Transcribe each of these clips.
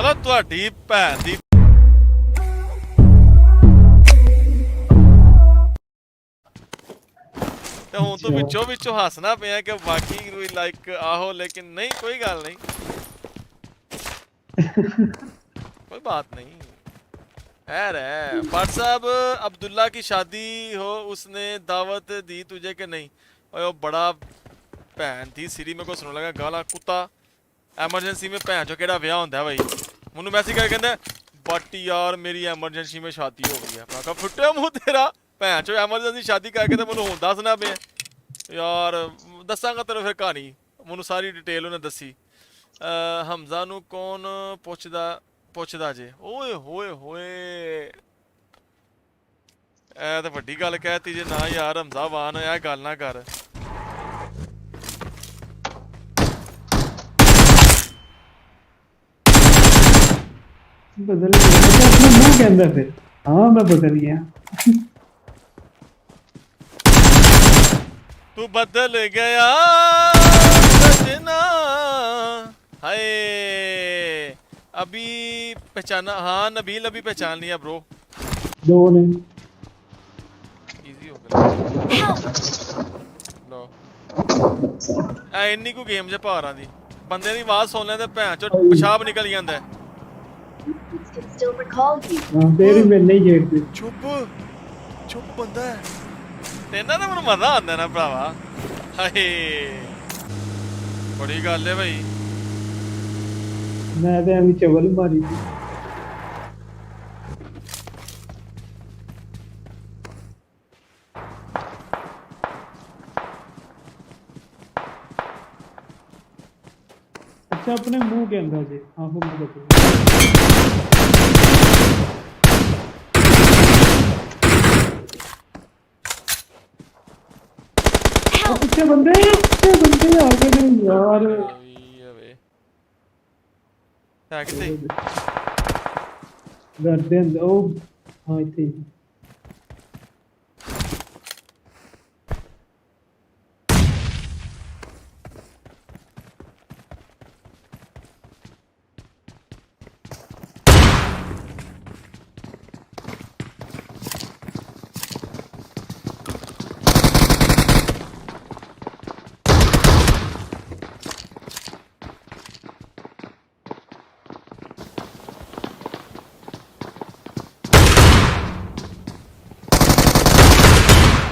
ਚਲੋ ਤੁਹਾਡੀ ਭੈਣ ਦੀ ਤੇ ਹੁਣ ਤੂੰ ਵਿੱਚੋਂ ਹੱਸਣਾ ਪਿਆ ਕਿ ਵਾਕਈ ਕੋਈ ਲਾਈਕ ਆਹੋ ਲੇਕਿਨ ਨਹੀਂ कोई गल नहीं कोई बात नहीं खैर है। भट्ट साहब अब्दुल्ला की शादी हो उसने दावत दी तुझे कि नहीं? ओए बड़ा भैन थी सिरी मेरे को सुनने लगा गाला कुत्ता एमरजेंसी में भैन चो केड़ा विआह होंदा है भाई मैनू मैसेज करके कहंदा बट यार मेरी एमरजेंसी में शादी हो गई है। मैं कहा फुट्टे मुंह तेरा भैन चो एमरजेंसी शादी करके तो मैनू हुण दसना पे यार दसांगा तेरे फिर कहानी मैनू सारी डिटेल उन्हें दसी। हमजा नू कौन पुछदा जे ओए होए होए ए तो वड्डी गल कहती जे ना यार हमजा वान ए गल ना कर। बदल गया तो अपना मुंह कहंदा फिर हाँ मैं बदल गया तू बदल गया सजना हाय अभी पहचाना हाँ नबील अभी पहचान लिया ब्रो दो ने इजी हो गया लो ए इन्नी को गेम च पारा दी बंदे दी आवाज सुन लेंदे भैन चो पेशाब निकल जांदा है। हाँ तेरी मैं नहीं खेलती चुप चुप बंदा है तेना ना मैनू मजा आंदा ना भरावा हाय बड़ी गल है भाई मैं तो एवं चवल मारी थी अच्छा अपने मुंह कहंदा जी हाँ फिर मैं बदल पीछे बंदे आ गए यार है किथे डरते हैं ओ हाँ इतने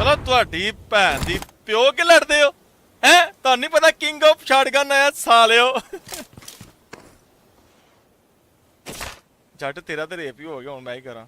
चलो ਤੁਹਾਡੀ ਭੈਣ ਦੀ ਪਿਓ ਕਿ ਲੜਦੇ ਹੋ ਹੈ ਤੁਹਾਨੂੰ ਨਹੀਂ ਪਤਾ ਕਿੰਗ ਆਫ ਸ਼ਾਟਗਨ ਆਇਆ ਸਾਲਿਓ ਜੱਟ ਤੇਰਾ ਤੇ ਰੇਪ ਹੀ ਹੋ ਗਿਆ ਹੁਣ ਮੈਂ ਹੀ ਕਰਾਂ।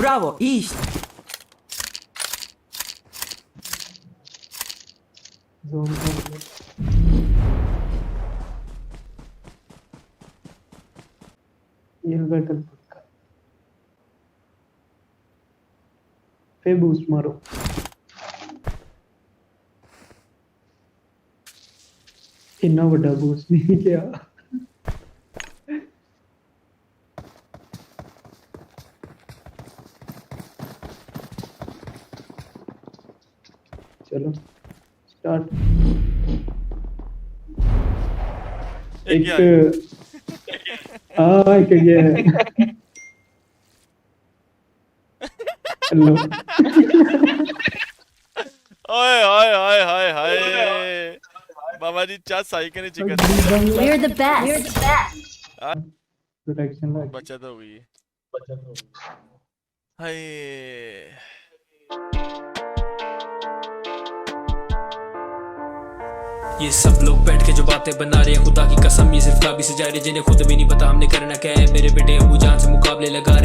Bravo, East. जोन ये बैटल पक्का फिर बूस्ट मारो इतना बड़ा बूस्ट नहीं किया चलो स्टार्ट एक हाँ एक ये है हेलो ओए ओए ओए हाय हाय बाबा जी चा साई के नहीं chicken We're the best. Protection लग बचत हो गई हाय ये सब लोग बैठ के जो बातें बना रहे हैं खुदा की कसम ये सिर्फ काबी से जा रही है जिन्हें खुद भी नहीं पता हमने करना क्या है। मेरे बेटे अबू जान से मुकाबले लगा रहे